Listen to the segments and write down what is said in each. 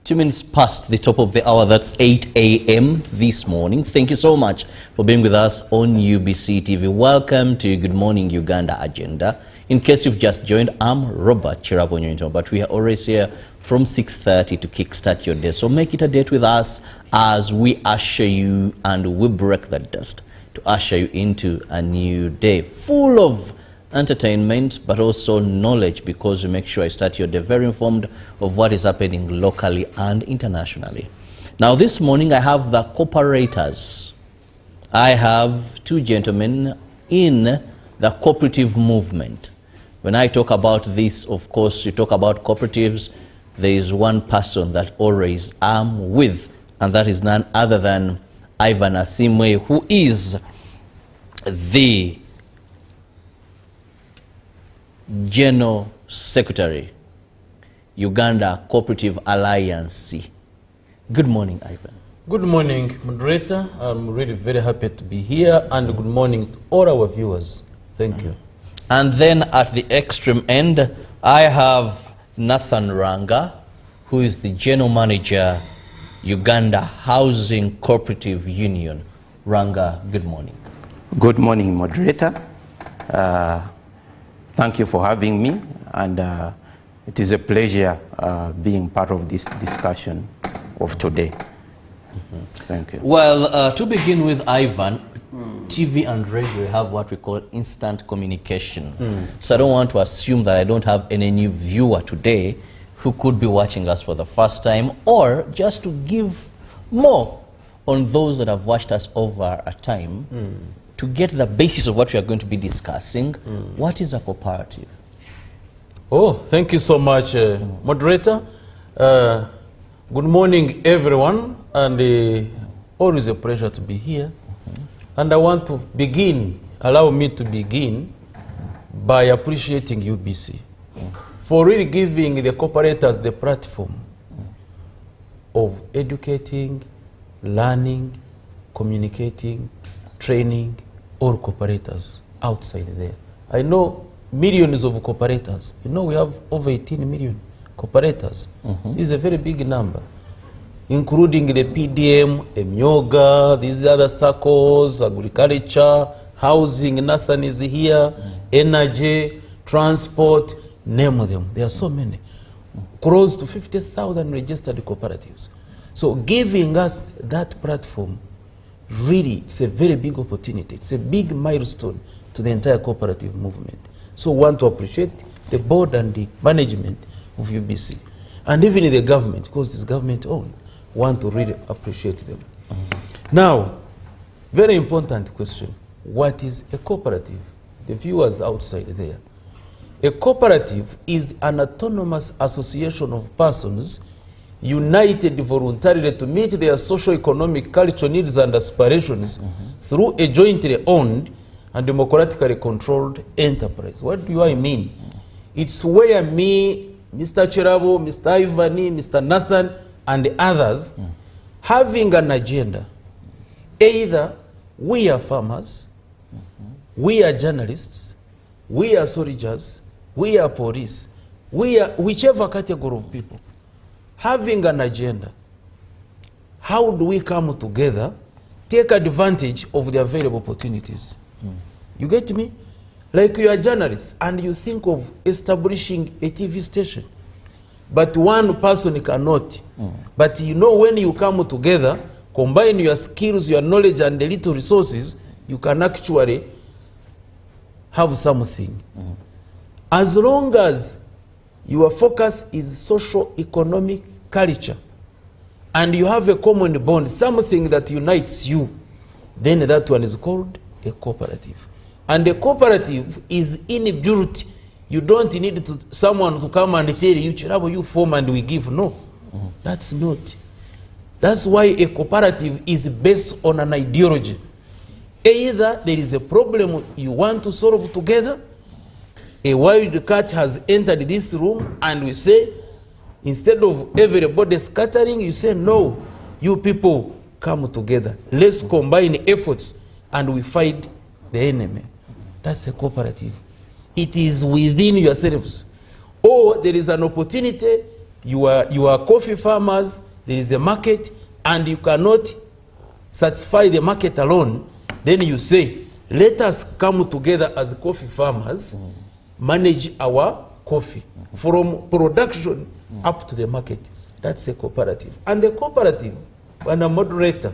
2 minutes past the top of the hour, that's 8 a.m. this morning. Thank you so much for being with us on UBC TV. Welcome to Good Morning Uganda Agenda. In case you've just joined, I'm Robert Chirabonyo, but we are always here from 6:30 to kickstart your day. So make it a date with us as we usher you and we break the dust to usher you into a new day full of entertainment, but also knowledge, because we make sure I start your day very informed of what is happening locally and internationally. Now this morning I have the cooperators. I have two gentlemen in the cooperative movement. When I talk about this, of course, you talk about cooperatives, there is one person that always I'm with, and that is none other than Ivan Asimwe, who is the General Secretary, Uganda Cooperative Alliance. Good morning, Ivan. Good morning, moderator. I'm really very happy to be here, and good morning to all our viewers. Thank you. And then at the extreme end, I have Nathan Ranga, who is the General Manager, Uganda Housing Cooperative Union. Ranga, good morning. Good morning, moderator. Thank you for having me, and it is a pleasure being part of this discussion of today. Thank you. Well, to begin with, Ivan, TV and radio have what we call instant communication. So I don't want to assume that I don't have any new viewer today who could be watching us for the first time, or just to give more on those that have watched us over a time, to get the basis of what we are going to be discussing. What is a cooperative? Oh, thank you so much, moderator. Good morning, everyone, and always a pleasure to be here. And I want to begin, allow me to begin by appreciating UBC for really giving the cooperators the platform of educating, learning, communicating, training all cooperators outside there. I know millions of cooperators. You know, we have over 18 million cooperators. This is a very big number, including the PDM, Emyoga, these other circles, agriculture, housing, Nathan is here, energy, transport, name them. There are so many. Close to 50,000 registered cooperatives. So giving us that platform, really, it's a very big opportunity. It's a big milestone to the entire cooperative movement. So I want to appreciate the board and the management of UBC. And even the government, because it's government owned, want to really appreciate them. Now, very important question. What is a cooperative? The viewers outside there. A cooperative is an autonomous association of persons united voluntarily to meet their socio-economic, cultural needs and aspirations through a jointly owned and democratically controlled enterprise. What do I mean? It's where me, Mr. Chirabo, Mr. Ivani, Mr. Nathan, and the others having an agenda. Either we are farmers, we are journalists, we are soldiers, we are police, we are whichever category of people, having an agenda. How do we come together, take advantage of the available opportunities? You get me? Like you are journalists and you think of establishing a TV station, but one person cannot. But you know, when you come together, combine your skills, your knowledge, and the little resources, you can actually have something. As long as your focus is socio-economic culture, and you have a common bond, something that unites you, then that one is called a cooperative. And a cooperative is inbuilt. You don't need someone to come and tell you, Chirabo, you form and we give. No, that's not. That's why a cooperative is based on an ideology. Either there is a problem you want to solve together, a wild cat has entered this room, and we say, instead of everybody scattering, you say, no, you people come together. Let's combine efforts and we fight the enemy. That's a cooperative. It is within yourselves. Or there is an opportunity you are coffee farmers, there is a market, and you cannot satisfy the market alone, then you say, let us come together as coffee farmers, manage our coffee from production up to the market. That's a cooperative. And a cooperative, and a moderator,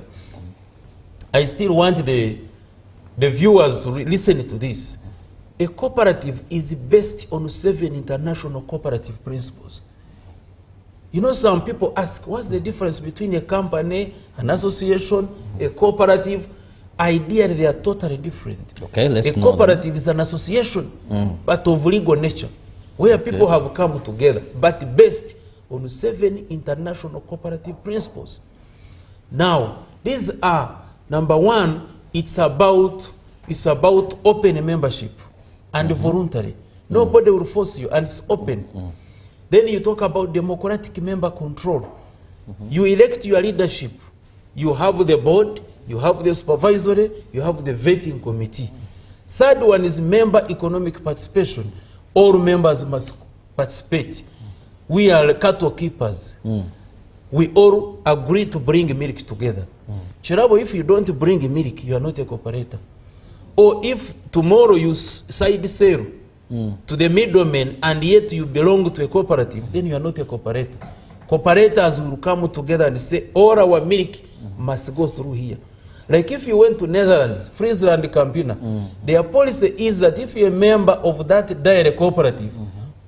I still want the viewers to listen to this. A cooperative is based on 7 international cooperative principles. You know, some people ask, what's the difference between a company, an association, a cooperative? Ideally, they are totally different. Okay, let's A cooperative is an association, but of legal nature, where people have come together, but based on 7 international cooperative principles. Now, these are, number 1, it's about open membership and voluntary. Nobody will force you, and it's open. Then you talk about democratic member control. You elect your leadership. You have the board, you have the supervisory, you have the vetting committee. Third one is member economic participation. All members must participate. We are cattle keepers. We all agree to bring milk together. Chirabo, if you don't bring milk, you are not a cooperator. Or if tomorrow you side sell to the middleman and yet you belong to a cooperative, then you are not a cooperator. Cooperators will come together and say, all our milk must go through here. Like if you went to Netherlands, Friesland, Campina, their policy is that if you're a member of that dairy cooperative,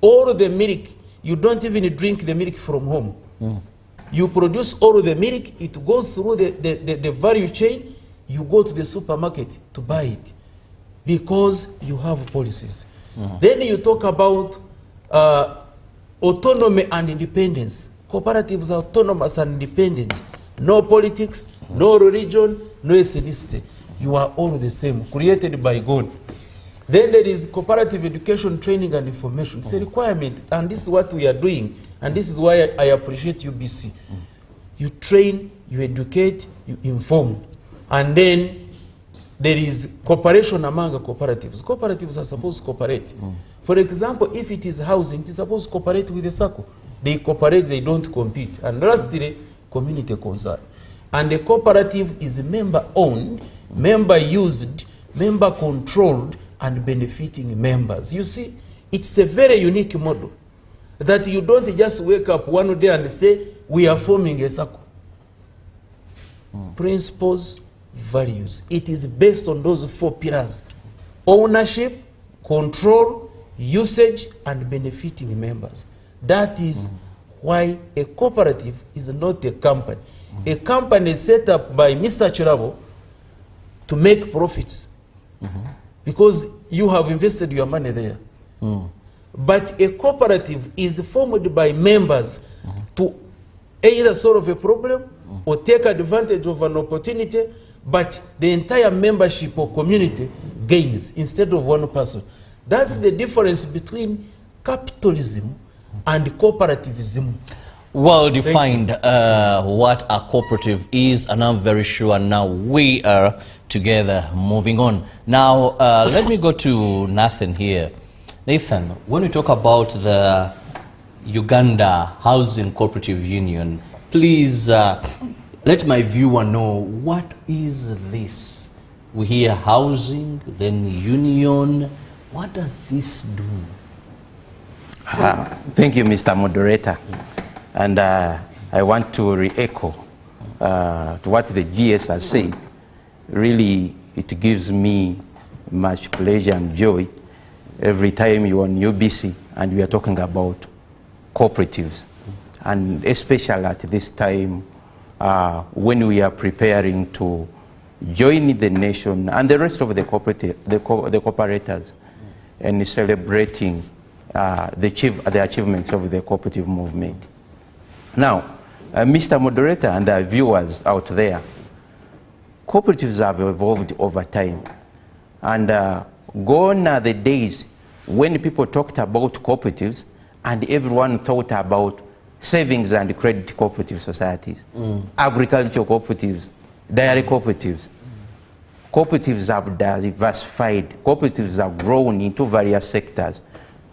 all the milk, you don't even drink the milk from home. You produce all the milk, it goes through the value chain, you go to the supermarket to buy it because you have policies. Then you talk about autonomy and independence. Cooperatives are autonomous and independent. No politics, no religion, no ethnicity. You are all the same, created by God. Then there is cooperative education, training, and information. It's a requirement, and this is what we are doing, and this is why I appreciate UBC. You train, you educate, you inform, and then there is cooperation among cooperatives. Cooperatives are supposed to cooperate. For example, if it is housing, it is supposed to cooperate with the SACCO. They cooperate, they don't compete. And lastly, community concern. And the cooperative is member-owned, member-used, member-controlled, and benefiting members. You see, it's a very unique model that you don't just wake up one day and say, we are forming a SACCO. Principles, values. It is based on those 4 pillars: ownership, control, usage, and benefiting members. That is why a cooperative is not a company. A company is set up by Mr. Chirabo to make profits because you have invested your money there. But a cooperative is formed by members to either solve a problem or take advantage of an opportunity, but the entire membership or community gains instead of one person. That's the difference between capitalism and cooperativism. Well defined what a cooperative is, and I'm very sure now we are together moving on. Now let me go to Nathan here. Nathan, when we talk about the Uganda Housing Cooperative Union, please let my viewer know, what is this? We hear housing, then union. What does this do? Thank you, Mr. Moderator. And I want to re-echo to what the GS has said. Really, it gives me much pleasure and joy every time you're on UBC and we are talking about cooperatives. And especially at this time when we are preparing to join the nation and the rest of the cooperators and celebrating the achievements of the cooperative movement. Now, Mr. Moderator and the viewers out there, cooperatives have evolved over time. And gone are the days when people talked about cooperatives and everyone thought about savings and credit cooperative societies, agricultural cooperatives, dairy cooperatives. Cooperatives have diversified. Cooperatives have grown into various sectors.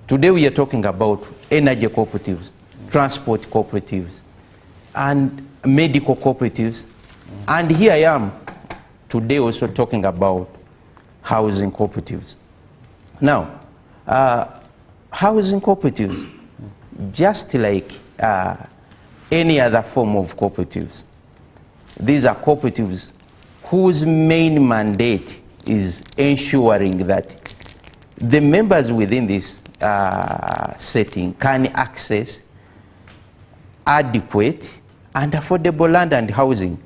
Today we are talking about energy cooperatives, transport cooperatives, and medical cooperatives. And here I am today also talking about housing cooperatives. Now, housing cooperatives, just like any other form of cooperatives, these are cooperatives whose main mandate is ensuring that the members within this setting can access adequate and affordable land and housing.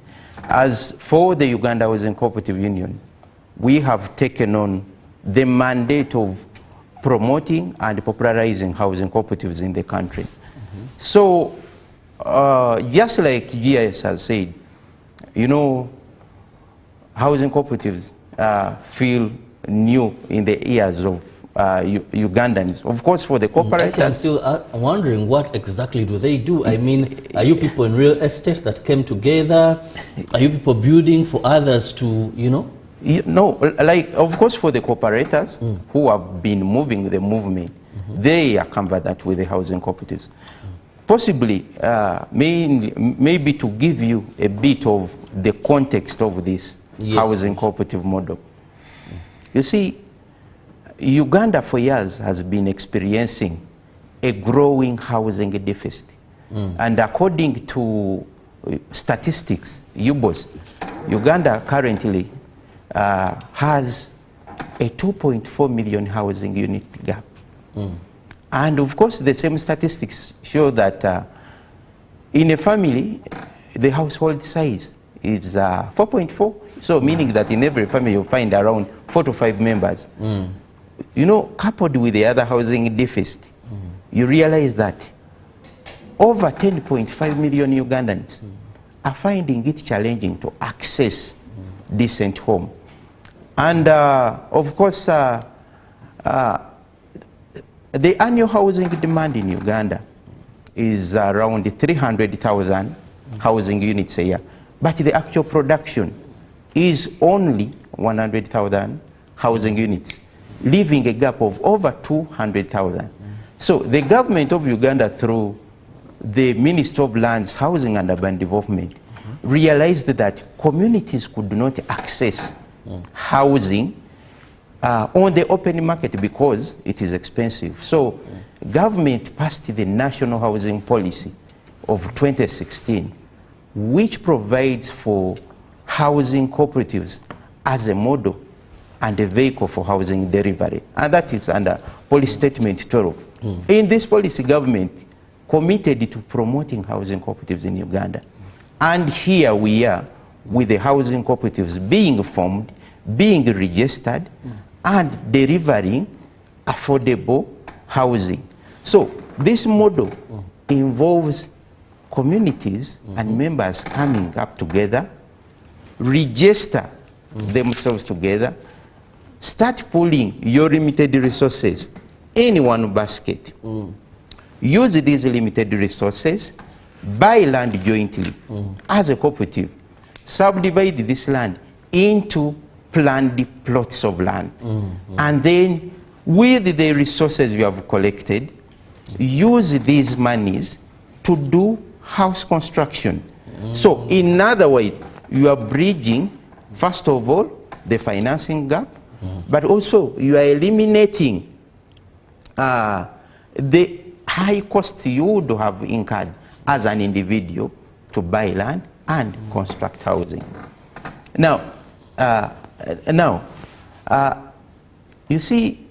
As for the Uganda Housing Cooperative Union, we have taken on the mandate of promoting and popularizing housing cooperatives in the country. So, just like GIS has said, you know, housing cooperatives feel new in the ears of Ugandans. Of course, for the cooperatives. I'm still wondering, what exactly do they do? I mean, are you people in real estate that came together? Are you people building for others to, you know? No, like, of course, for the cooperators who have been moving the movement, they are covered with the housing cooperatives. Possibly, maybe to give you a bit of the context of this housing cooperative model. You see, Uganda for years has been experiencing a growing housing deficit. And according to statistics, UBOS, Uganda currently has a 2.4 million housing unit gap. And of course, the same statistics show that in a family, the household size is 4.4. So meaning that in every family you'll find around 4 to 5 members. You know, coupled with the other housing deficit, you realize that over 10.5 million Ugandans are finding it challenging to access decent home. And of course, the annual housing demand in Uganda is around 300,000 housing units a year. But the actual production is only 100,000 housing units, leaving a gap of over 200,000. So the government of Uganda, through the Ministry of Lands, Housing and Urban Development, realized that communities could not access housing on the open market because it is expensive. So government passed the National Housing Policy of 2016, which provides for housing cooperatives as a model and a vehicle for housing delivery. And that is under Policy Statement 12. In this policy, government committed to promoting housing cooperatives in Uganda. And here we are with the housing cooperatives being formed, being registered, and delivering affordable housing. So this model involves communities and members coming up together, register themselves together, start pooling your limited resources in one basket. Use these limited resources, buy land jointly as a cooperative, subdivide this land into planned plots of land. And then with the resources you have collected, use these monies to do house construction. So in other words, you are bridging, first of all, the financing gap, but also you are eliminating the high costs you would have incurred as an individual to buy land and construct housing. Now, you see,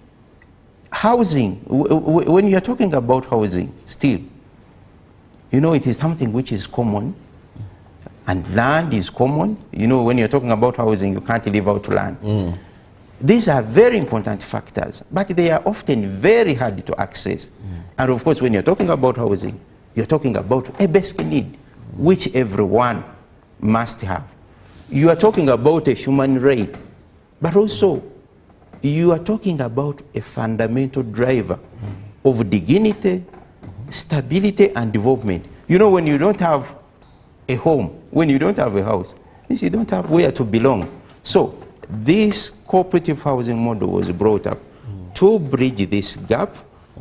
housing, when you're talking about housing, still, you know, it is something which is common, and land is common. You know, when you're talking about housing, you can't live out land. These are very important factors, but they are often very hard to access. And of course, when you're talking about housing, you're talking about a basic need, which everyone must have. You are talking about a human right, but also you are talking about a fundamental driver of dignity, stability, and development. You know, when you don't have a home, when you don't have a house, means you don't have where to belong. So this cooperative housing model was brought up to bridge this gap,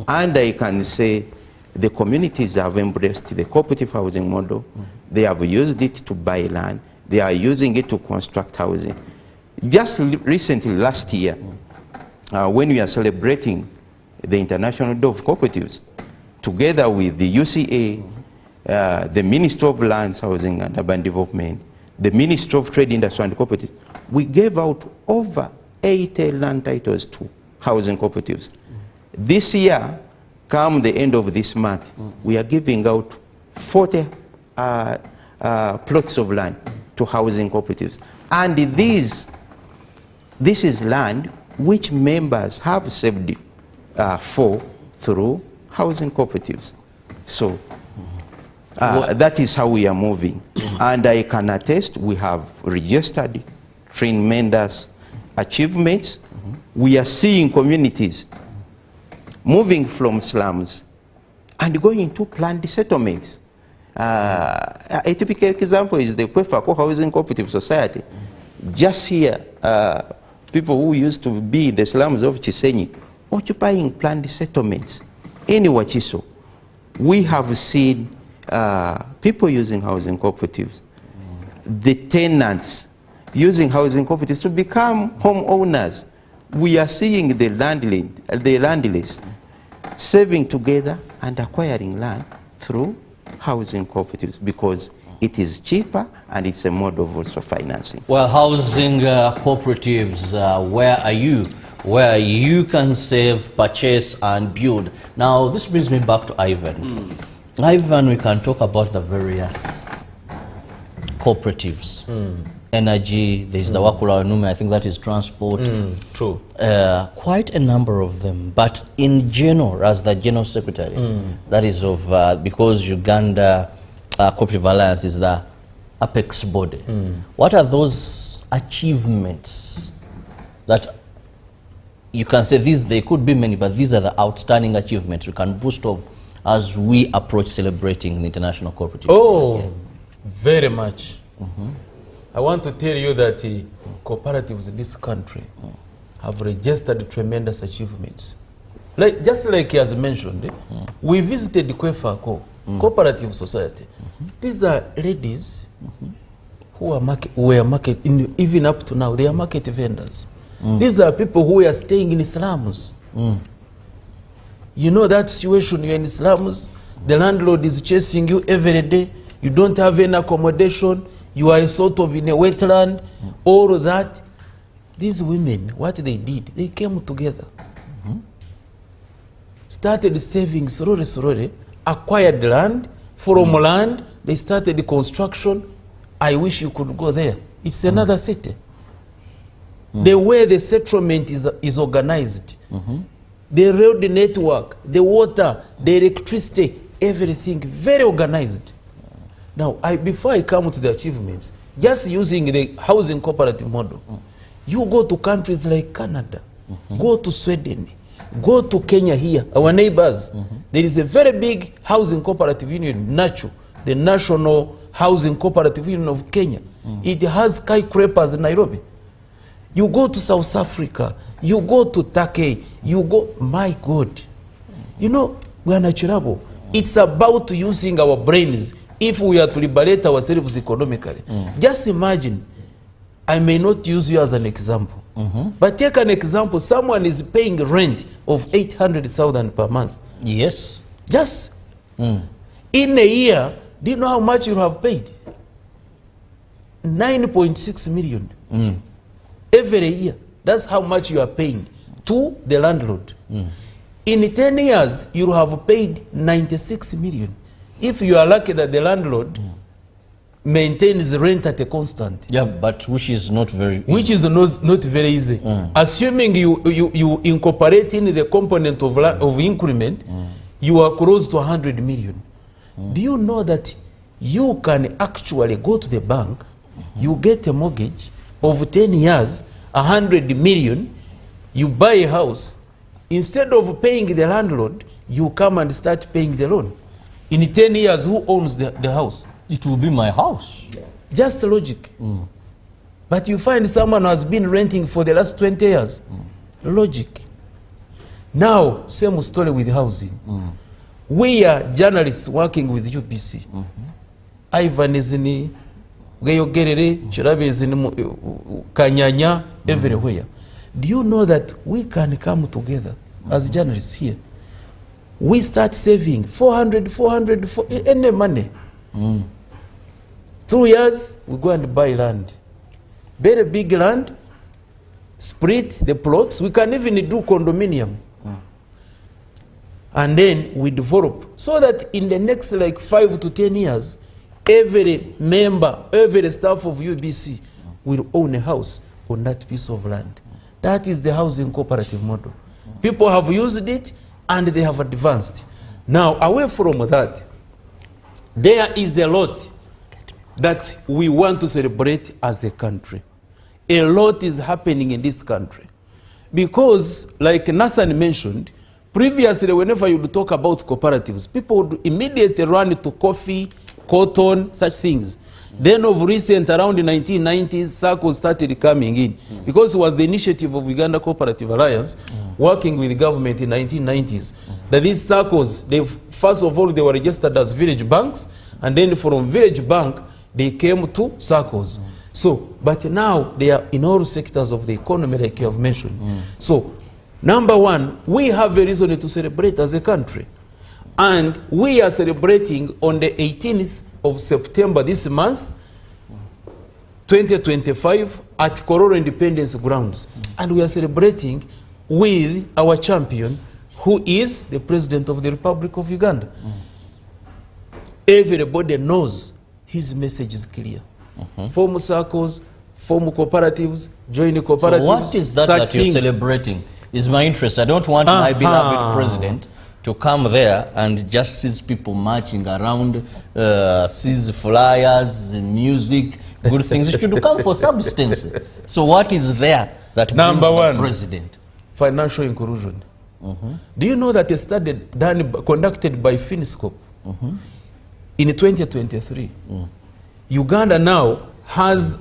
and I can say the communities have embraced the cooperative housing model. They have used it to buy land. They are using it to construct housing. Just recently, last year, when we are celebrating the International Day of Cooperatives, together with the UCA, the Ministry of Lands, Housing and Urban Development, the Ministry of Trade, Industry and Cooperatives, we gave out over 80 land titles to housing cooperatives. This year, come the end of this month, we are giving out 40 plots of land to housing cooperatives. And this is land which members have saved for through housing cooperatives. So that is how we are moving. And I can attest, we have registered tremendous achievements. We are seeing communities moving from slums and going to planned settlements. A typical example is the Kwefako Housing Cooperative Society. Just here, people who used to be in the slums of Chisenyi, occupying planned settlements in Wachiso. We have seen people using housing cooperatives, the tenants using housing cooperatives to become homeowners. We are seeing the landless saving together and acquiring land through housing cooperatives because it is cheaper and it's a mode of also financing. Well, housing cooperatives, where you can save, purchase and build. Now, this brings me back to Ivan. Ivan, we can talk about the various cooperatives. Energy, there's the Wakula Nume, I think that is transport. True. Quite a number of them. But in general, as the General Secretary, that is of, because Uganda Cooperative Alliance is the apex body. What are those achievements that you can say they could be many, but these are the outstanding achievements we can boast of as we approach celebrating the International Cooperative? Oh, very much. I want to tell you that cooperatives in this country have registered tremendous achievements. Just like he has mentioned, we visited Kwefako Cooperative Society. These are ladies who are even up to now, they are market vendors. These are people who are staying in slums. You know that situation, you're in slums, the landlord is chasing you every day, you don't have any accommodation, you are sort of in a wetland, all of that. These women, what they did, they came together, started saving slowly, acquired land. From land, they started the construction. I wish you could go there. It's another city. The way the settlement is organized, the road network, the water, the electricity, everything very organized. Now, before I come to the achievements, just using the housing cooperative model, you go to countries like Canada, go to Sweden, go to Kenya here, our neighbors. There is a very big housing cooperative union, NACHU, the National Housing Cooperative Union of Kenya. It has skyscrapers in Nairobi. You go to South Africa, you go to Turkey, you go, my God. You know, we are naturable. It's about using our brains if we are to liberate ourselves economically. Just imagine, I may not use you as an example, but take an example, someone is paying rent of 800,000 per month. Yes. Just in a year, do you know how much you have paid? 9.6 million. Every year. That's how much you are paying to the landlord. In 10 years, you have paid 96 million. If you are lucky that the landlord maintains rent at a constant. Yeah, but which is not very easy. Which is not very easy. Assuming you incorporate in the component of increment, you are close to 100 million. Do you know that you can actually go to the bank, you get a mortgage of 10 years, 100 million, you buy a house, instead of paying the landlord, you come and start paying the loan. In 10 years, who owns the house? It will be my house. Just logic. But you find someone who has been renting for the last 20 years. Logic. Now, same story with housing. We are journalists working with UBC. Ivan is in Geyogerere, Chirabe is in Kanyanya, everywhere. Do you know that we can come together as journalists here? We start saving 400 for any money. 2 years, we go and buy land. Very big land, split the plots. We can even do condominium. And then we develop so that in the next like 5 to 10 years, every member, every staff of UBC will own a house on that piece of land. That is the housing cooperative model. People have used it and they have advanced. Now, away from that, there is a lot that we want to celebrate as a country. A lot is happening in this country. Because, like Nathan mentioned, previously, whenever you talk about cooperatives, people would immediately run to coffee, cotton, such things. Then of recent, around the 1990s, SACCOs started coming in. Because it was the initiative of Uganda Cooperative Alliance, working with the government in the 1990s, that these SACCOs, first of all, they were registered as village banks, and then from village bank, they came to SACCOs. So, but now they are in all sectors of the economy, like you have mentioned. So, number one, we have a reason to celebrate as a country. And we are celebrating on the 18th of September this month, 2025, at Kororo Independence Grounds. And we are celebrating with our champion, who is the President of the Republic of Uganda. Everybody knows his message is clear. Form SACCOs, form cooperatives, join the cooperatives. So what is that you're celebrating? Is my interest. I don't want my beloved president to come there and just see people marching around, sees flyers, music, good things. It should come for substance. So what is there that Number brings one, the president? Financial inclusion. Do you know that a study conducted by Finscope in 2023, Uganda now has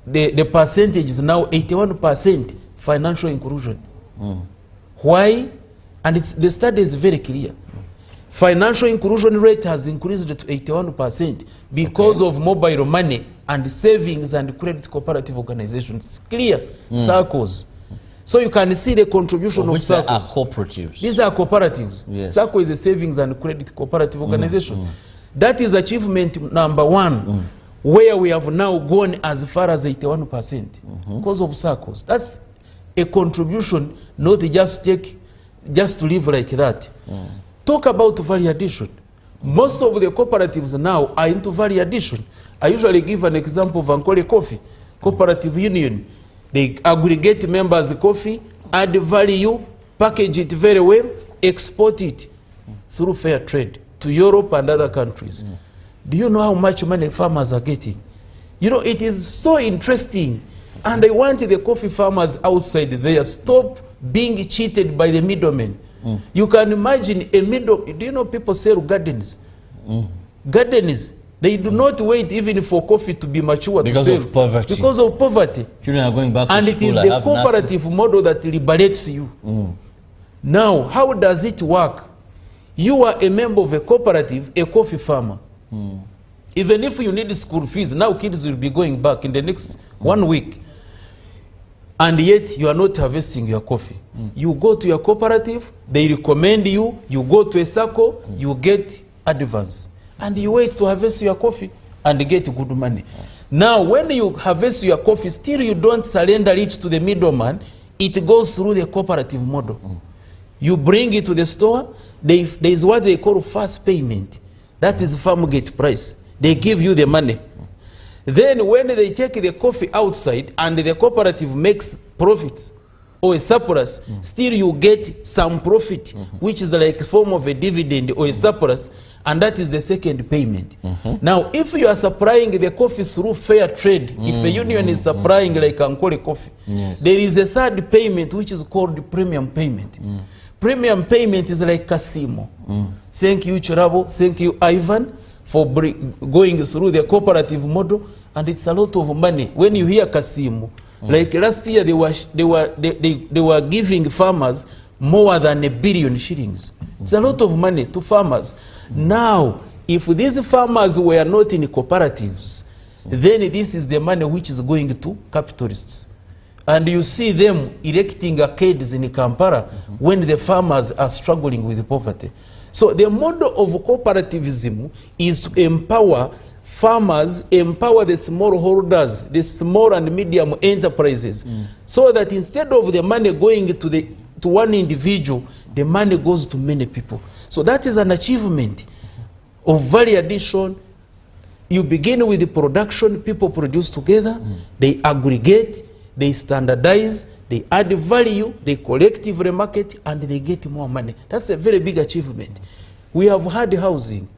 the percentage is now 81% financial inclusion. Why? And the study is very clear. Financial inclusion rate has increased to 81% because of mobile money and savings and credit cooperative organizations. It's clear. SACCOs. So you can see the contribution of SACCOs. Are cooperatives. These are cooperatives. Yes. SACCO is a savings and credit cooperative organization. That is achievement number one, where we have now gone as far as 81% because of SACCOs. That's a contribution, not just to live like that. Talk about value addition. Most of the cooperatives now are into value addition. I usually give an example of Ankole Coffee, Cooperative Union. They aggregate members' coffee, add value, package it very well, export it through fair trade to Europe and other countries. Do you know how much money farmers are getting? You know, it is so interesting. And I want the coffee farmers outside there stop being cheated by the middlemen. You can imagine a do you know people sell gardens? Gardens, they do not wait even for coffee to be mature because to sell. Of poverty. Because of poverty. Children are going back to and school. It is the cooperative model that liberates you. Now, how does it work? You are a member of a cooperative, a coffee farmer. Even if you need school fees, now kids will be going back in the next 1 week. And yet you are not harvesting your coffee. You go to your cooperative, they recommend you, you go to a SACCO, you get advance. And you wait to harvest your coffee and get good money. Now, when you harvest your coffee, still you don't surrender it to the middleman. It goes through the cooperative model. You bring it to the store. There is what they call fast payment. That is farm gate price. They give you the money. Then when they take the coffee outside and the cooperative makes profits or a surplus, still you get some profit, which is like a form of a dividend or a surplus, and that is the second payment. Now, if you are supplying the coffee through fair trade, if a union is supplying like Ankole Coffee, there is a third payment which is called the premium payment. Premium payment is like Casimo. Thank you, Chirabo. Thank you, Ivan, for going through the cooperative model, and it's a lot of money. When you hear Casimo, like last year they were giving farmers more than $1 billion shillings. It's a lot of money to farmers. Now, if these farmers were not in cooperatives, then this is the money which is going to capitalists. And you see them erecting arcades in Kampala when the farmers are struggling with poverty. So the model of cooperativism is to empower farmers, empower the smallholders, the small and medium enterprises, so that instead of the money going to one individual, the money goes to many people. So that is an achievement of value addition. You begin with the production, people produce together, they aggregate, they standardize, they add value, they collectively market, and they get more money. That's a very big achievement. We have had housing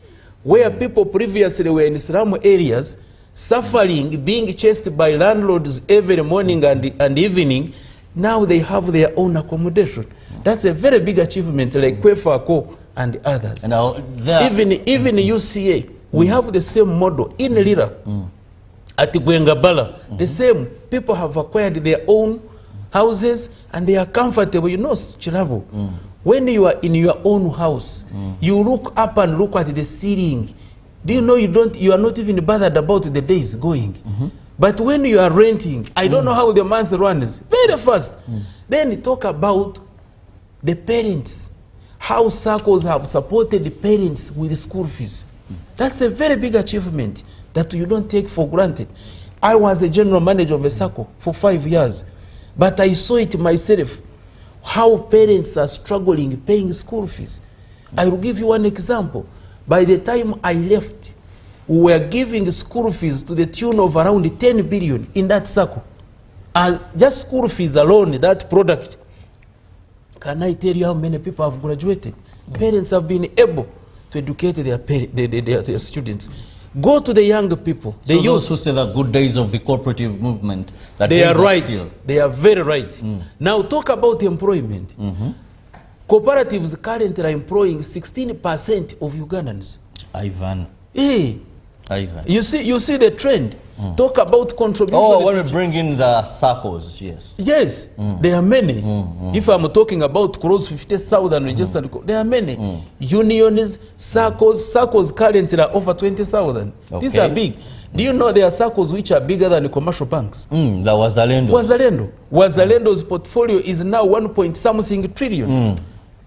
where people previously were in slum areas, suffering, being chased by landlords every morning and evening. Now they have their own accommodation. That's a very big achievement, like Kwefako and others. And even UCA, we have the same model in Lira, at Gwengabala. The same people have acquired their own houses and they are comfortable. You know, Chilabo, when you are in your own house, you look up and look at the ceiling. Do you know you are not even bothered about the days going? But when you are renting, I don't know how the month runs, very fast. Then talk about the parents, how circles have supported the parents with the school fees. That's a very big achievement that you don't take for granted. I was a general manager of a circle for 5 years, but I saw it myself, how parents are struggling paying school fees. I will give you one example. By the time I left, we were giving school fees to the tune of around 10 billion in that circle. Just school fees alone, that product. Can I tell you how many people have graduated? Parents have been able to educate their students. Go to the young people. So those who say the good days of the cooperative movement, that they are right. They are very right. Now talk about employment. Cooperatives currently are employing 16% of Ugandans. Ivan. Hey. Ivan. You see the trend. Talk about contribution. Oh, when we bring in the circles, yes. Yes, there are many. If I'm talking about close 50,000 registered, there are many. Unions, circles currently are over 20,000. Okay. These are big. Do you know there are circles which are bigger than the commercial banks? The Wazalendo. Wazalendo's portfolio is now 1.something trillion.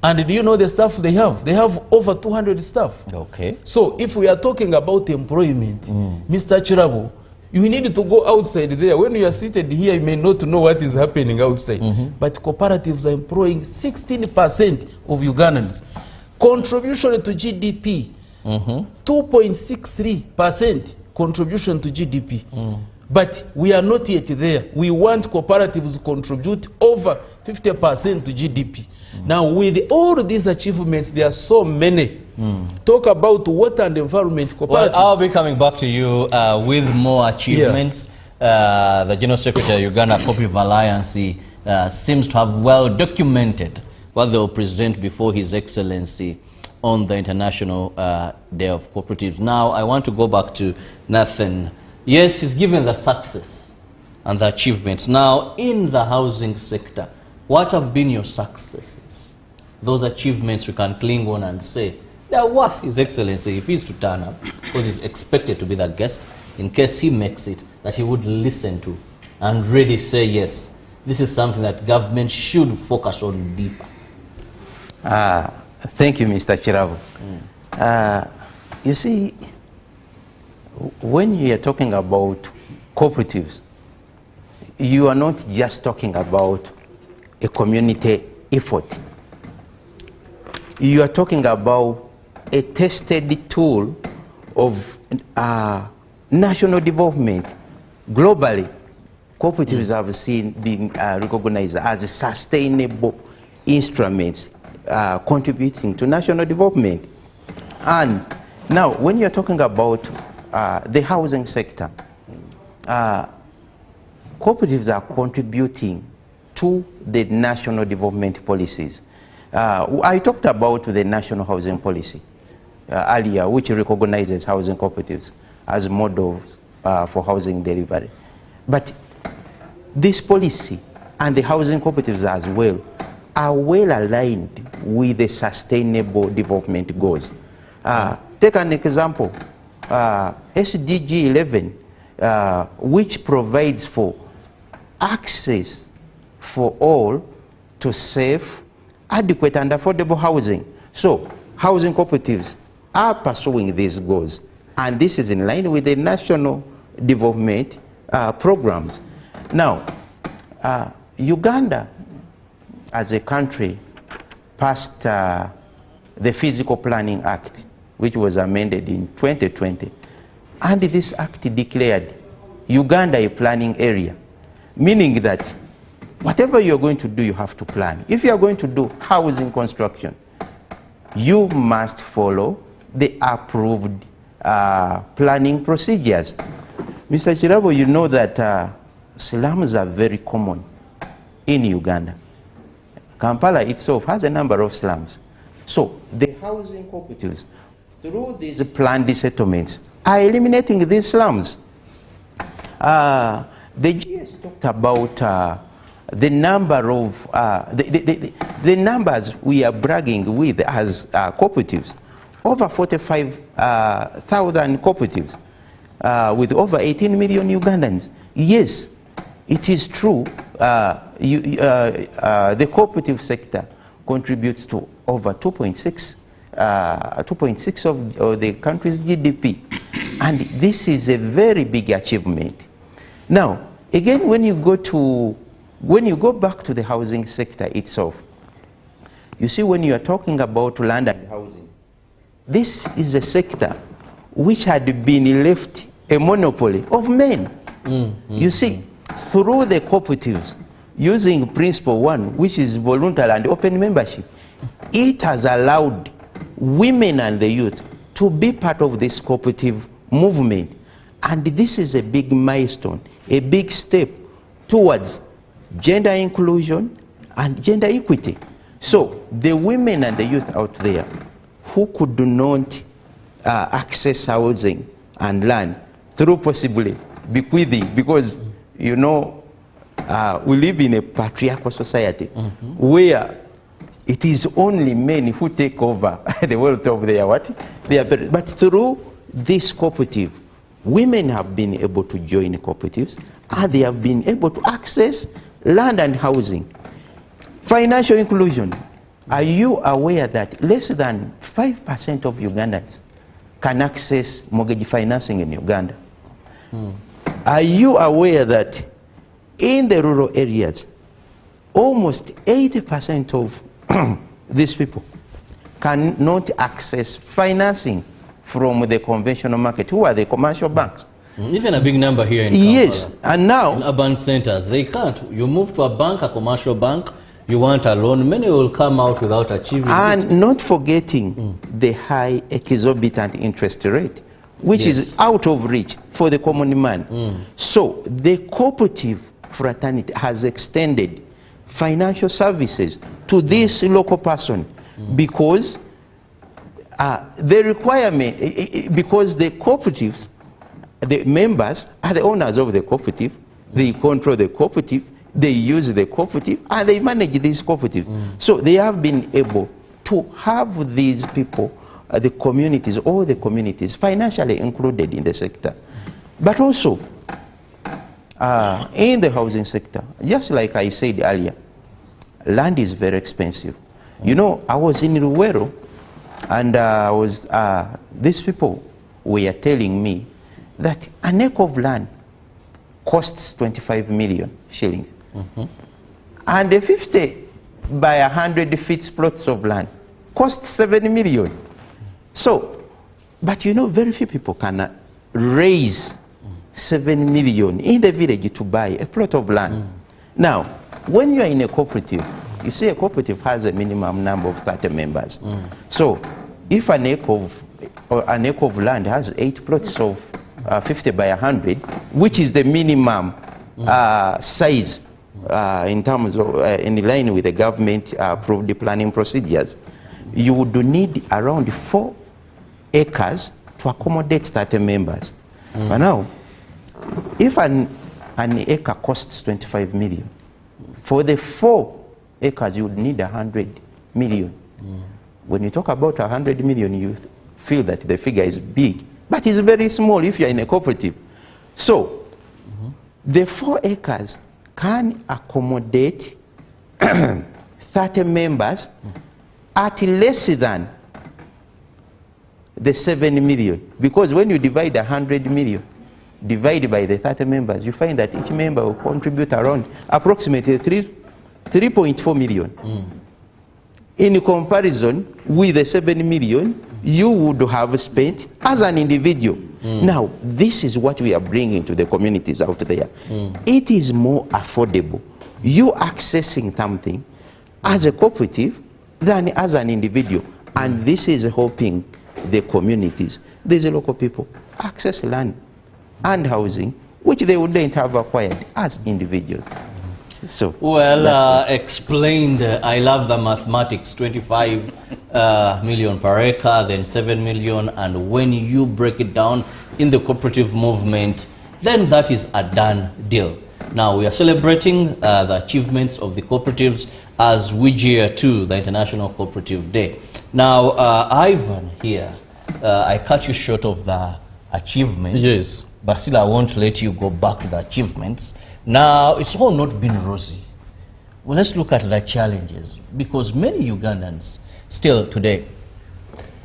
And do you know the staff they have? They have over 200 staff. Okay. So if we are talking about employment, Mr. Chirabu, you need to go outside there. When you are seated here, you may not know what is happening outside. But cooperatives are employing 16% of Ugandans. Contribution to GDP, 2.63% contribution to GDP. But we are not yet there. We want cooperatives to contribute over 50% to GDP. Now, with all these achievements, there are so many. Talk about water and environment cooperatives. Well, I'll be coming back to you with more achievements. The General Secretary of Uganda Cooperative Alliance seems to have well documented what they will present before His Excellency on the International Day of Cooperatives. Now, I want to go back to Nathan. Yes, he's given the success and the achievements. Now, in the housing sector, what have been your successes? Those achievements we can cling on and say, they are worth His Excellency if he's to turn up, because he's expected to be the guest, in case he makes it, that he would listen to and really say, yes, this is something that government should focus on deeper. Thank you, Mr. Chiravu. You see, when you are talking about cooperatives, you are not just talking about a community effort. You are talking about a tested tool of national development. Globally, cooperatives have been recognized as sustainable instruments contributing to national development. And now, when you're talking about the housing sector, cooperatives are contributing to the national development policies. I talked about the national housing policy earlier, which recognizes housing cooperatives as models for housing delivery. But this policy and the housing cooperatives as well are well aligned with the sustainable development goals. Take an example, SDG 11, which provides for access for all to safe, adequate and affordable housing. So housing cooperatives are pursuing these goals, and this is in line with the national development programs. Now, Uganda as a country passed the Physical Planning Act, which was amended in 2020. And this act declared Uganda a planning area, meaning that whatever you're going to do, you have to plan. If you are going to do housing construction, you must follow the approved planning procedures. Mr. Chirabo, you know that slums are very common in Uganda. Kampala itself has a number of slums. So the housing cooperatives, through these planned settlements, are eliminating these slums. The GS talked about the number of the numbers we are bragging with as cooperatives. Over 45,000 cooperatives with over 18 million Ugandans. Yes, it is true. The cooperative sector contributes to over 2.6 of the country's GDP, and this is a very big achievement. Now, again, when you go back to the housing sector itself, you see, when you are talking about land and housing, this is a sector which had been left a monopoly of men. You see, through the cooperatives, using Principle 1, which is voluntary and open membership, it has allowed women and the youth to be part of this cooperative movement. And this is a big milestone, a big step towards gender inclusion and gender equity. So the women and the youth out there who could not access housing and land through possibly bequeathing, because you know we live in a patriarchal society where it is only men who take over the wealth of their parents. But through this cooperative, women have been able to join cooperatives, and they have been able to access land and housing. Financial inclusion. Are you aware that less than 5% of Ugandans can access mortgage financing in Uganda? Are you aware that in the rural areas, almost 80% of these people cannot access financing from the conventional market? Who are the commercial banks? Even a big number here in Kampala. Yes, and now in urban centers, they can't. You move to a bank, a commercial bank, you want a loan, many will come out without achieving and it. not forgetting the high exorbitant interest rate, which is out of reach for the common man. So the cooperative fraternity has extended financial services to this local person because the requirement, because the cooperatives, the members are the owners of the cooperative, they control the cooperative, they use the cooperative, and they manage these cooperatives. So they have been able to have these people, the communities, all the communities, financially included in the sector. But also, in the housing sector, just like I said earlier, land is very expensive. You know, I was in Ruwero, and these people were telling me that an acre of land costs 25 million shillings. And a 50 by 100 feet plots of land costs 7 million. So, but you know, very few people can raise 7 million in the village to buy a plot of land. Now, when you are in a cooperative, you see a cooperative has a minimum number of 30 members. So, if an acre of land has 8 plots of 50 by 100, which is the minimum size in terms of in line with the government approved planning procedures, you would need around 4 acres to accommodate 30 members. But now, if an acre costs 25 million, for the 4 acres, you would need 100 million. When you talk about 100 million, you feel that the figure is big, but it's very small if you're in a cooperative. So the 4 acres can accommodate 30 members at less than the 7 million. Because when you divide 100 million, divide by the 30 members, you find that each member will contribute around approximately 3.4 million. In comparison with the 7 million you would have spent as an individual. Now, this is what we are bringing to the communities out there. It is more affordable, you accessing something as a cooperative than as an individual. And this is helping the communities, these local people, access land and housing, which they wouldn't have acquired as individuals. So, well, explained. I love the mathematics. 25 million per acre, then 7 million, and when you break it down in the cooperative movement, then that is a done deal. Now we are celebrating the achievements of the cooperatives as we gear to the International Cooperative Day. Now, Ivan here, I cut you short of the achievements. Yes. But still, I won't let you go back to the achievements. Now, it's all not been rosy. Well, let's look at the challenges, because many Ugandans still today,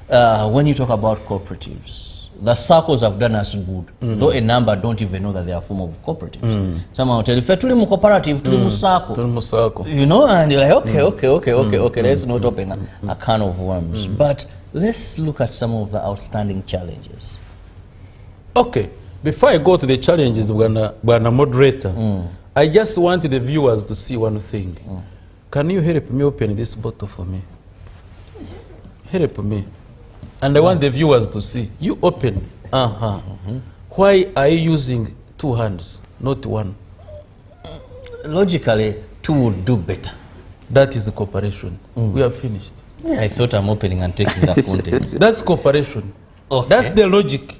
when you talk about cooperatives, the circles have done us good, though a number don't even know that they are a form of cooperatives. Someone will tell you, if you're cooperative, you know, and you're like, okay, let's not open a can of worms. But let's look at some of the outstanding challenges. Okay. Before I go to the challenges, Bwana Moderator, I just want the viewers to see one thing. Can you help me open this bottle for me? Help me. And I want the viewers to see. You open. Why are you using 2 hands, not 1? Logically, 2 would do better. That is cooperation. We have finished. Yeah, I thought I'm opening and taking that content. That's cooperation. Okay. That's the logic.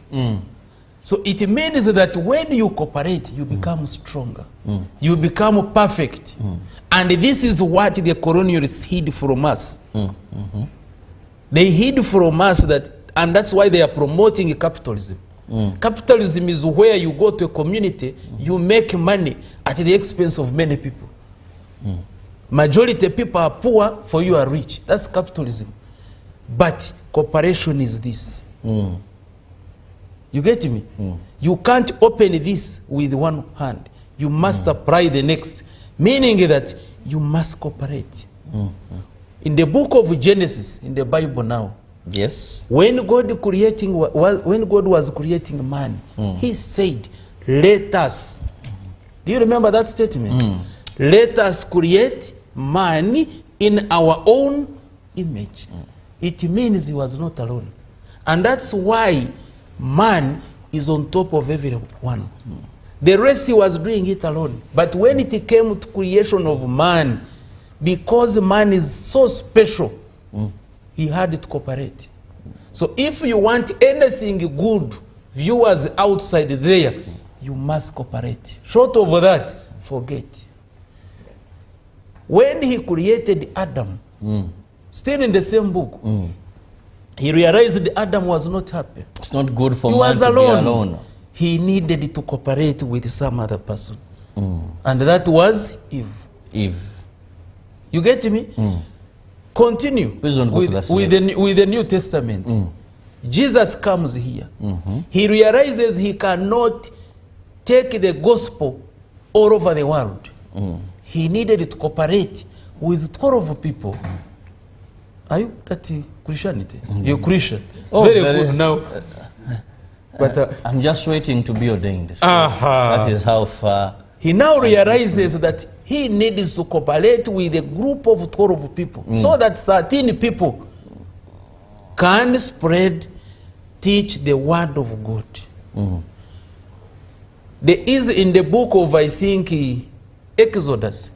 So it means that when you cooperate, you become stronger. You become perfect. And this is what the colonialists hid from us. They hid from us that, and that's why they are promoting capitalism. Capitalism is where you go to a community, you make money at the expense of many people. Majority of people are poor, for you are rich. That's capitalism. But cooperation is this. You get me? You can't open this with 1 hand. You must apply the next. Meaning that you must cooperate. In the book of Genesis, in the Bible now, yes, when God was creating man, he said, let us. Do you remember that statement? Let us create man in our own image. It means he was not alone. And that's why man is on top of everyone. The rest he was doing it alone. But when it came to creation of man, because man is so special, he had to cooperate. So if you want anything good, viewers outside there, you must cooperate. Short of that, forget. When he created Adam, still in the same book, he realized Adam was not happy. It's not good for man to be alone. He needed to cooperate with some other person. And that was Eve. You get me? Continue with the New Testament. Jesus comes here. He realizes he cannot take the gospel all over the world. He needed to cooperate with 12 people. Are you that Christianity? You're Christian. Very good now. But I'm just waiting to be ordained. So that is how far. He now realizes that he needs to cooperate with a group of 12 people, so that 13 people can spread, teach the word of God. There is in the book of, I think, Exodus,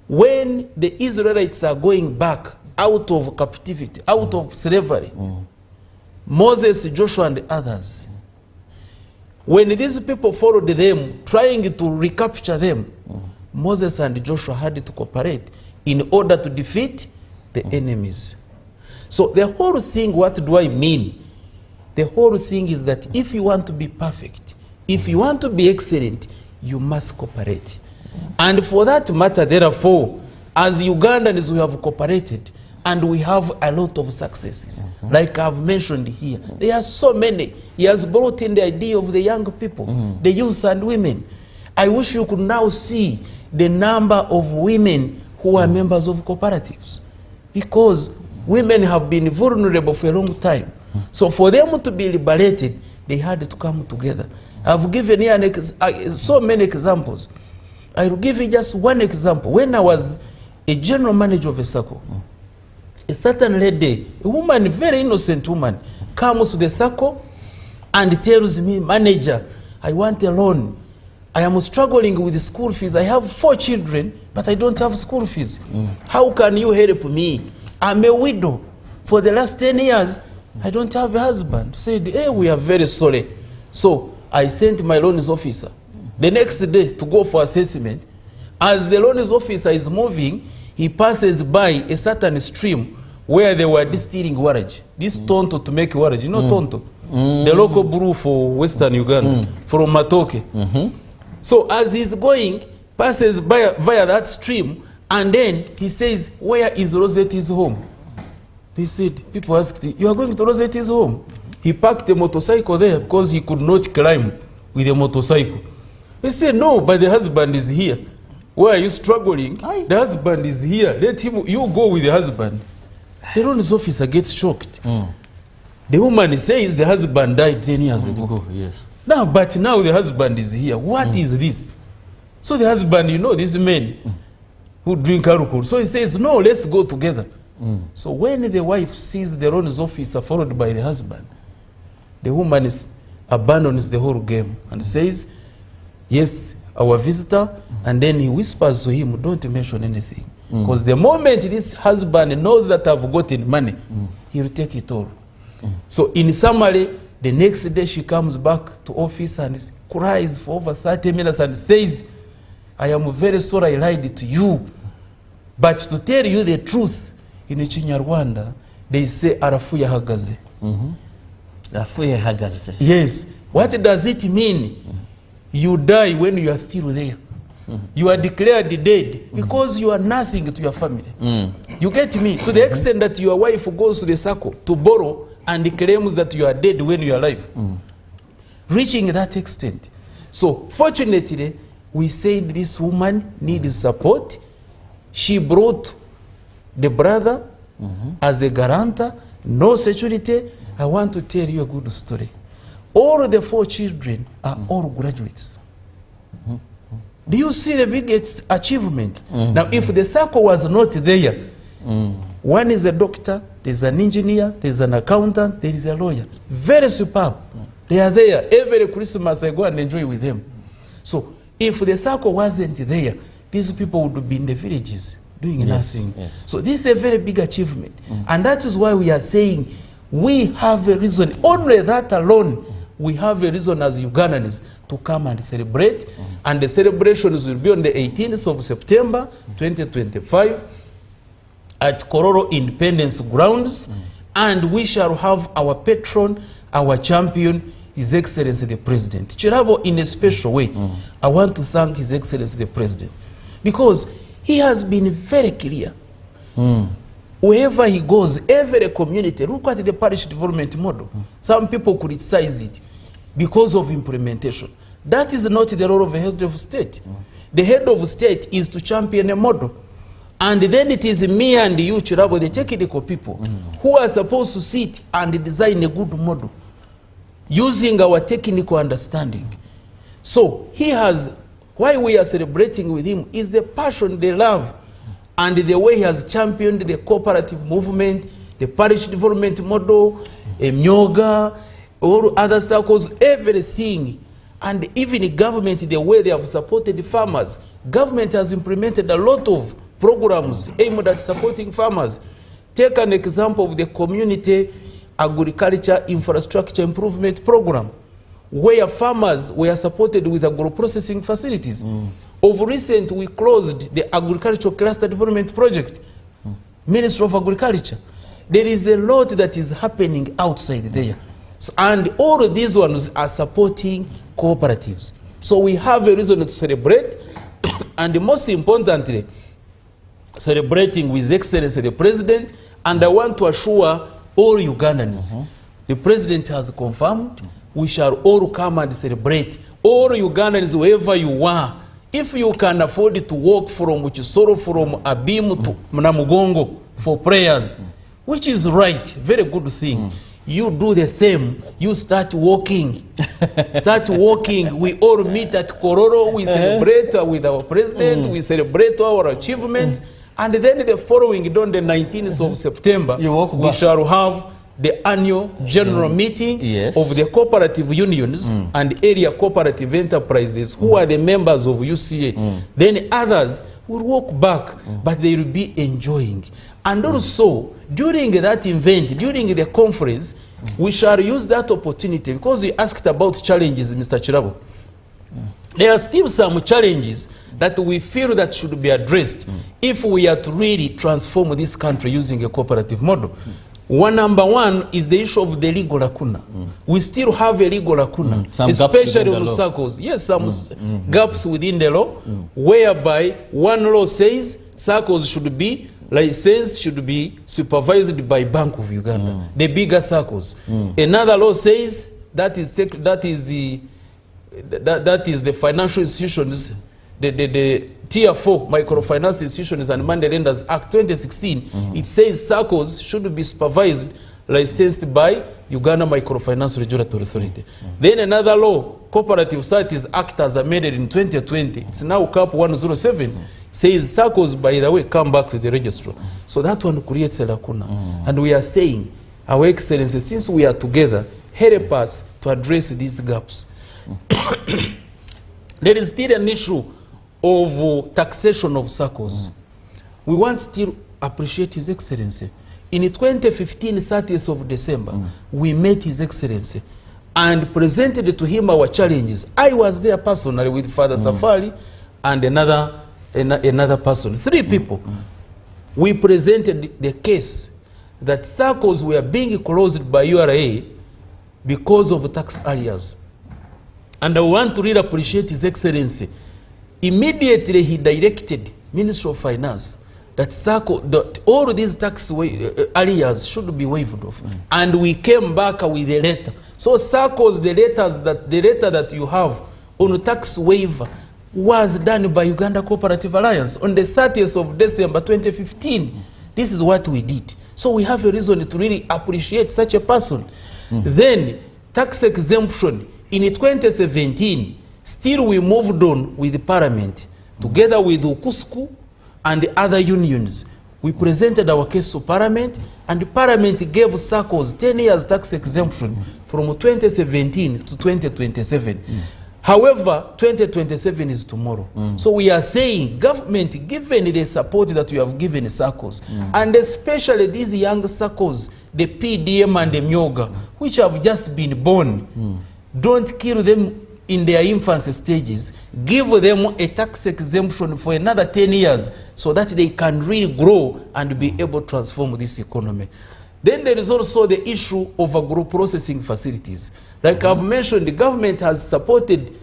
when the Israelites are going back out of captivity, out of slavery, Moses, Joshua, and others, when these people followed them, trying to recapture them, Moses and Joshua had to cooperate. in order to defeat the enemies. So the whole thing, what do I mean? The whole thing is that if you want to be perfect, if you want to be excellent, you must cooperate. And for that matter, therefore, as Ugandans, we have cooperated, and we have a lot of successes. Like I've mentioned here, there are so many. He has brought in the idea of the young people, the youth and women. I wish you could now see the number of women who are members of cooperatives, because women have been vulnerable for a long time. So for them to be liberated, they had to come together. I've given here so many examples. I will give you just one example. When I was a general manager of a circle, a certain lady, a woman, a very innocent woman, comes to the circle and tells me, manager, I want a loan. I am struggling with the school fees. I have 4 children, but I don't have school fees. How can you help me? I'm a widow. For the last 10 years, I don't have a husband. Said, hey, we are very sorry. So I sent my loans officer the next day to go for assessment. As the loans officer is moving, he passes by a certain stream where they were distilling warrage. This tonto to make warrage. You know tonto? The local brew for Western Uganda, from Matoke. So as he's going, passes by via that stream, and then he says, where is Rosetti's home? He said, people asked, you are going to Rosetti's home? He parked a motorcycle there because he could not climb with a motorcycle. He said, no, but the husband is here. Why are you struggling? The husband is here. Let him, you go with the husband. The loans officer gets shocked. The woman says the husband died 10 years ago. Yes. Now, but now the husband is here. What is this? So the husband, you know, these men who drink alcohol. So he says, no, let's go together. So when the wife sees the loans officer followed by the husband, the woman abandons the whole game and says, yes, our visitor, and then he whispers to him, don't mention anything. Because the moment this husband knows that I've gotten money, he will take it all. So in summary, the next day she comes back to office and cries for over 30 minutes and says, I am very sorry I lied to you. But to tell you the truth, in Chinyarwanda, they say, Arafuya hagaze. Arafuya hagaze. Yes. What does it mean? You die when you are still there. You are declared dead because you are nothing to your family. You get me? To the extent that your wife goes to the circle to borrow and claims that you are dead when you are alive. Reaching that extent. So fortunately, we said this woman needs support. She brought the brother as a guarantor, no security. I want to tell you a good story. All the 4 children are all graduates. Do you see the biggest achievement? Now, if the circle was not there, one is a doctor, there's an engineer, there's an accountant, there is a lawyer. Very superb. They are there. Every Christmas I go and enjoy with them. So, if the circle wasn't there, these people would be in the villages doing nothing. Yes. So this is a very big achievement. And that is why we are saying we have a reason, only that alone, we have a reason as Ugandans to come and celebrate. And the celebrations will be on the 18th of September 2025 at Kororo Independence Grounds. And we shall have our patron, our champion, His Excellency the President. Chirabo, in a special way, I want to thank His Excellency the President, because he has been very clear. Wherever he goes, every community, look at the parish development model. Some people criticize it because of implementation. That is not the role of a head of state. The head of state is to champion a model. And then it is me and you, Chirabo, the technical people, who are supposed to sit and design a good model using our technical understanding. So he has, why we are celebrating with him is the passion, the love, and the way he has championed the cooperative movement, the parish development model, Myoga, all other circles, everything. And even government, the way they have supported the farmers. Government has implemented a lot of programs aimed at supporting farmers. Take an example of the community agriculture infrastructure improvement program, where farmers were supported with agro-processing facilities. Of recent, we closed the Agricultural Cluster Development Project, Ministry of Agriculture. There is a lot that is happening outside there. So, and all of these ones are supporting cooperatives. So we have a reason to celebrate, and most importantly, celebrating with Excellency the President, and I want to assure all Ugandans, the President has confirmed, we shall all come and celebrate. All Ugandans, wherever you are, if you can afford to walk from Chisoro, from Abimu to Namugongo for prayers, which is right, very good thing. You do the same. You start walking. Start walking. We all meet at Kororo. We celebrate with our president. We celebrate our achievements. And then the following, on the 19th of September, we shall have the annual general meeting of the cooperative unions and area cooperative enterprises who are the members of UCA. Then others will walk back, but they will be enjoying. And also, during that event, during the conference, we shall use that opportunity, because you asked about challenges, Mr. Chirabo. There are still some challenges that we feel that should be addressed if we are to really transform this country using a cooperative model. Number one is the issue of the legal lacuna. We still have a legal lacuna, especially on circles. Yes, some gaps within the law, whereby one law says circles should be licensed, should be supervised by Bank of Uganda, the bigger circles. Another law says that is the financial institutions, the Tier 4 Microfinance Institutions and Money Lenders Act 2016. It says circles should be supervised, licensed by Uganda Microfinance Regulatory Authority. Then another law, Cooperative Societies Act, as amended in 2020, it's now CAP 107, says circles, by the way, come back to the registrar. So that one creates a lacuna. And we are saying, Our Excellency, since we are together, help us to address these gaps. There is still an issue of taxation of circles. We want to appreciate His Excellency. In 2015, 30th of December, we met His Excellency and presented to him our challenges. I was there personally with Father Safari and another person, 3 people. We presented the case that circles were being closed by URA because of tax areas. And I want to really appreciate His Excellency. Immediately he directed Ministry of Finance that all these tax areas should be waived off. And we came back with a letter. So circles, the letter that you have on tax waiver was done by Uganda Cooperative Alliance on the 30th of December 2015. This is what we did. So we have a reason to really appreciate such a person. Then tax exemption in 2017, still we moved on with the Parliament together with Ukusku and the other unions. We presented our case to Parliament, and the Parliament gave circles 10 years tax exemption from 2017 to 2027. However, 2027 is tomorrow. So we are saying, government, given the support that you have given circles, and especially these young circles, the PDM and the Myoga, which have just been born, don't kill them in their infancy stages. Give them a tax exemption for another 10 years so that they can really grow and be able to transform this economy. Then there is also the issue of agro-processing facilities. Like I've mentioned, the government has supported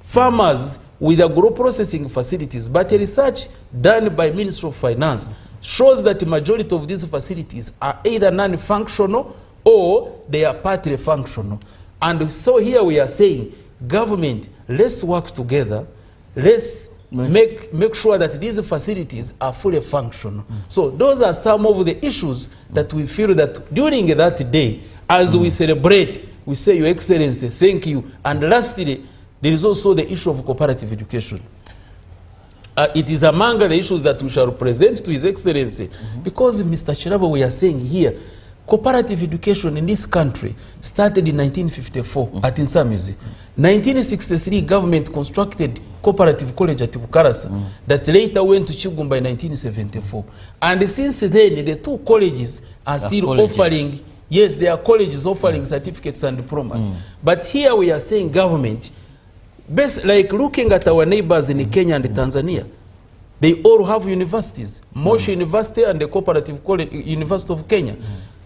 farmers with agro-processing facilities, but a research done by Ministry of Finance shows that the majority of these facilities are either non-functional or they are partly functional. And so here we are saying, government, let's work together, let's make sure that these facilities are fully functional. So those are some of the issues that we feel that during that day, as we celebrate, we say, Your Excellency, thank you. And lastly, there is also the issue of cooperative education. It is among the issues that we shall present to His Excellency. Because, Mr. Chirabo, we are saying here, cooperative education in this country started in 1954 at Nsamizi. 1963, government constructed Cooperative College at Bukarasa that later went to Chigumba in 1974. And since then, the 2 colleges are still offering, yes, they are colleges offering certificates and diplomas. But here we are saying, government, Like looking at our neighbors in Kenya and Tanzania, they all have universities. Moshi University and the Cooperative College, University of Kenya.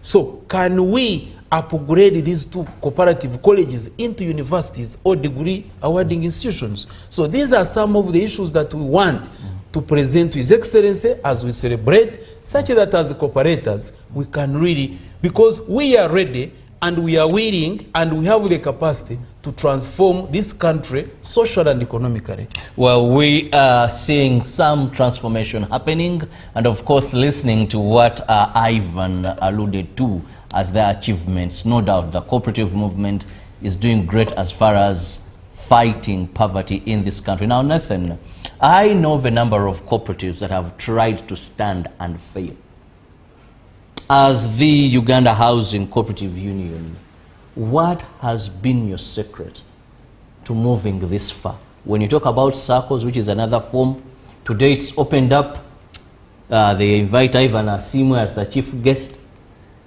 So can we upgrade these two cooperative colleges into universities or degree awarding institutions? So these are some of the issues that we want to present to His Excellency as we celebrate, such that as cooperators, we can really, because we are ready and we are willing and we have the capacity to transform this country socially and economically. Well, we are seeing some transformation happening, and of course listening to what Ivan alluded to as their achievements. No doubt the cooperative movement is doing great as far as fighting poverty in this country. Now, Nathan, I know the number of cooperatives that have tried to stand and fail. As the Uganda Housing Cooperative Union, what has been your secret to moving this far? When you talk about circles, which is another form, today it's opened up. They invite Ivan Asimu as the chief guest.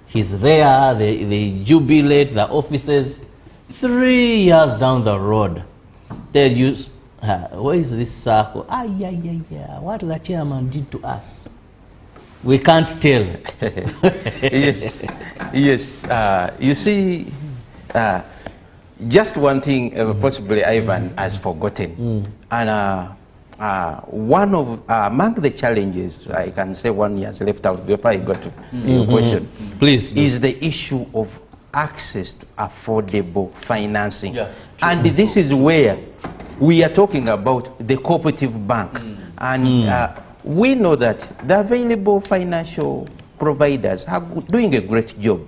He's there, they jubilate, the offices. 3 years down the road, they use, where is this circle? What the chairman did to us, we can't tell. Yes, yes. You see, just one thing possibly Ivan has forgotten. And one of, among the challenges, I can say one year left out before I got to your question, please, is the issue of access to affordable financing. And this is where we are talking about the cooperative bank. And we know that the available financial providers are doing a great job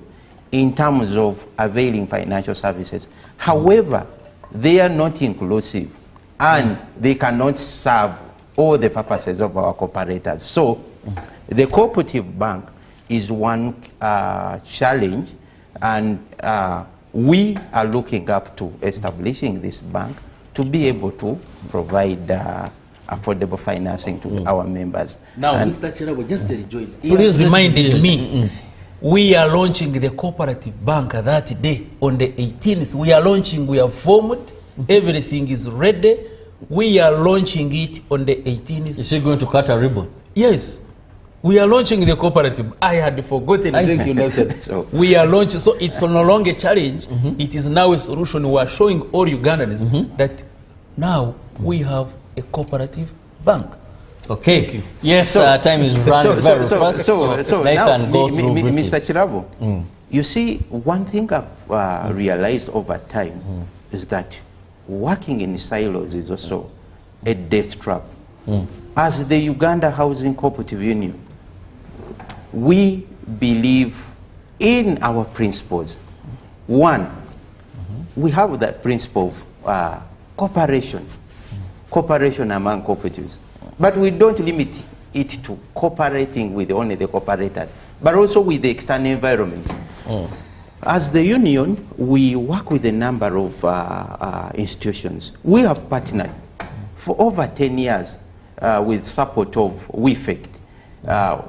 in terms of availing financial services. However, they are not inclusive and they cannot serve all the purposes of our cooperators. So the cooperative bank is one challenge, and we are looking up to establishing this bank to be able to provide affordable financing to our members. Now, Mr. Chirabo, just to rejoin, please reminded me, we are launching the cooperative bank that day on the 18th. We are launching, we have formed, everything is ready. We are launching it on the 18th. Is she going to cut a ribbon? Yes. We are launching the cooperative. I had forgotten. Thank you, Nathan. So we are launching, so it's no longer a challenge. It is now a solution. We are showing all Ugandans that now we have a cooperative bank. Okay. Yes, time is running very fast. So Nathan, now, go through Mr. Chirabo, you see, one thing I've realized over time is that working in silos is also a death trap. As the Uganda Housing Cooperative Union, we believe in our principles. One, we have that principle of cooperation, cooperation among cooperatives. But we don't limit it to cooperating with only the cooperator, but also with the external environment. As the union, we work with a number of institutions. We have partnered for over 10 years with support of WIFECT,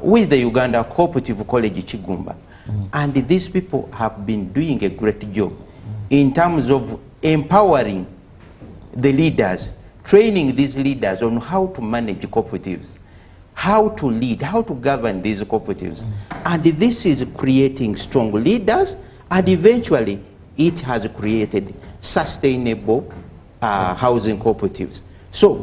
with the Uganda Cooperative College Chigumba. And these people have been doing a great job in terms of empowering the leaders, training these leaders on how to manage cooperatives, how to lead, how to govern these cooperatives. And this is creating strong leaders, and eventually it has created sustainable housing cooperatives. So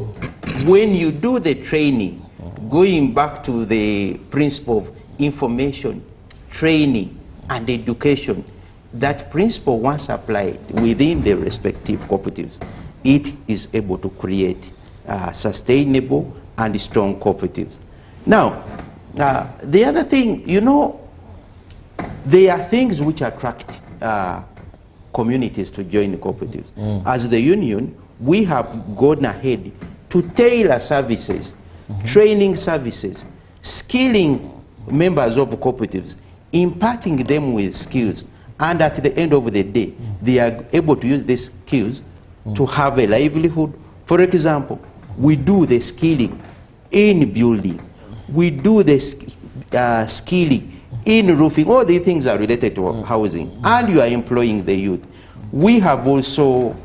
when you do the training, going back to the principle of information, training, and education, that principle, once applied within the respective cooperatives, it is able to create sustainable and strong cooperatives. Now, the other thing, you know, there are things which attract communities to join cooperatives. As the union, we have gone ahead to tailor services, training services, skilling members of cooperatives, imparting them with skills, and at the end of the day, they are able to use these skills to have a livelihood. For example, we do the skilling in building, we do the skilling in roofing. All these things are related to housing, and you are employing the youth. We have also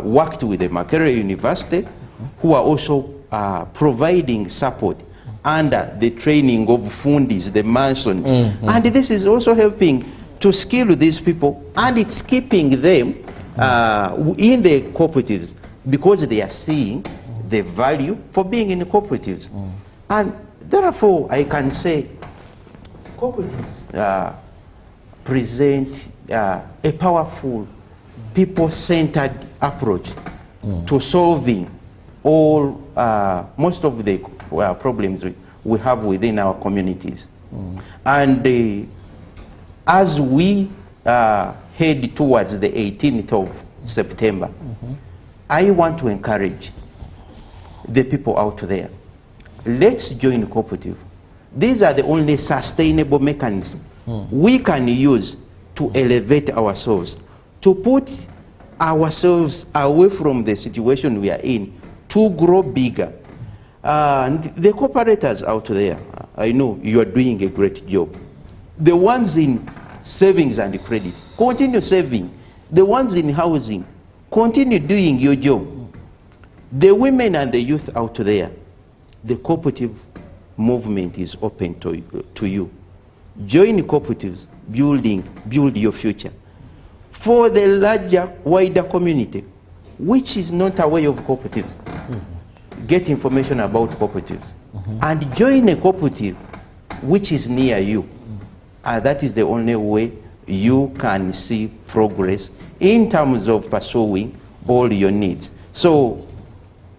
worked with the Makerere University, who are also providing support under the training of fundis, the masons. And this is also helping to skill these people, and it's keeping them in the cooperatives because they are seeing the value for being in the cooperatives. And therefore, I can say cooperatives present a powerful, people-centered approach to solving all, most of the problems we have within our communities. And as we head towards the 18th of September, I want to encourage the people out there. Let's join the cooperative. These are the only sustainable mechanisms we can use to elevate ourselves, to put ourselves away from the situation we are in, to grow bigger. And the cooperators out there, I know you are doing a great job. The ones in savings and credit, continue saving. The ones in housing, continue doing your job. The women and the youth out there, the cooperative movement is open to you. Join cooperatives, build your future. For the larger, wider community, which is not aware of cooperatives, get information about cooperatives and join a cooperative which is near you. That is the only way you can see progress in terms of pursuing all your needs. So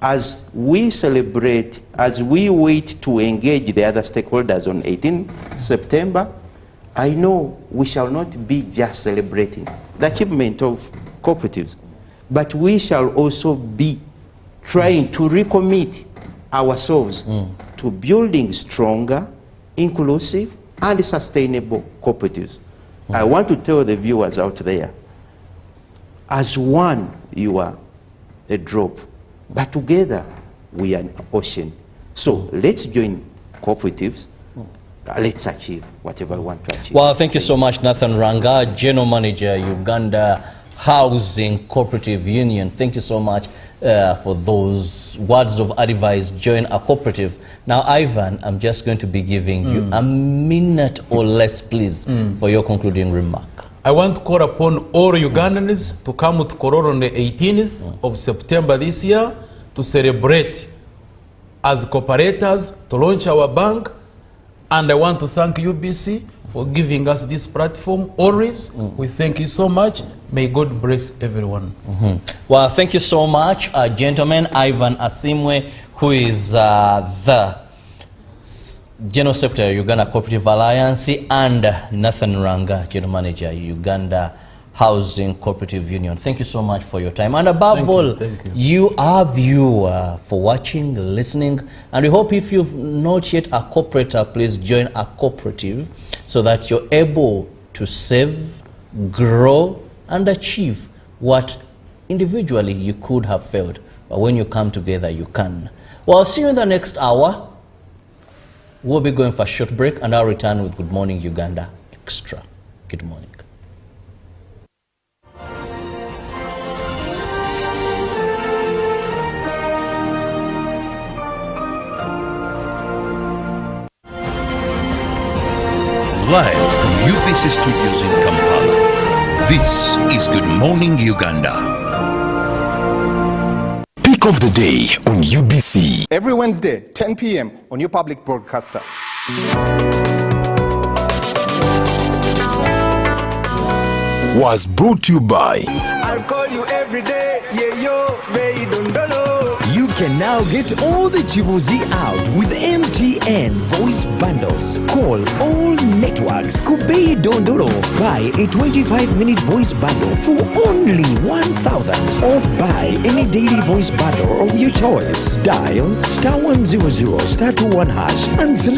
as we celebrate, as we wait to engage the other stakeholders on 18 September, I know we shall not be just celebrating the achievement of cooperatives, but we shall also be trying to recommit ourselves to building stronger, inclusive, and sustainable cooperatives. I want to tell the viewers out there, as one, you are a drop, but together we are an ocean. So let's join cooperatives. Let's achieve whatever we want to achieve. Well, thank you so much, Nathan Ranga, General Manager, Uganda Housing Cooperative Union. Thank you so much for those words of advice. Join a cooperative. Now, Ivan, I'm just going to be giving you a minute or less, please, for your concluding remark. I want to call upon all Ugandans to come to Kororo on the 18th of September this year to celebrate as cooperators, to launch our bank. And I want to thank UBC for giving us this platform always. We thank you so much. May God bless everyone. Well, thank you so much, gentlemen. Ivan Asimwe, who is the General Secretary, Uganda Cooperative Alliance, and Nathan Ranga, General Manager, Uganda Housing Cooperative Union. Thank you so much for your time. And above all, you are viewer for watching, listening. And we hope if you've not yet a cooperator, please join a cooperative so that you're able to save, grow, and achieve what individually you could have failed. But when you come together, you can. Well, see you in the next hour. We'll be going for a short break, and I'll return with Good Morning Uganda Extra. Good morning. Live from UBC Studios in Kampala, this is Good Morning Uganda. Pick of the day on UBC. Every Wednesday, 10 p.m. on your public broadcaster. Was brought to you by I'll call you every day, yeah yo, baby don't know. You can now get all the Chibuzi out with MTN voice bundles. Call all networks, Kubei Dondoro. Buy a 25-minute voice bundle for only 1,000 or buy any daily voice bundle of your choice. Dial *100 *21# and select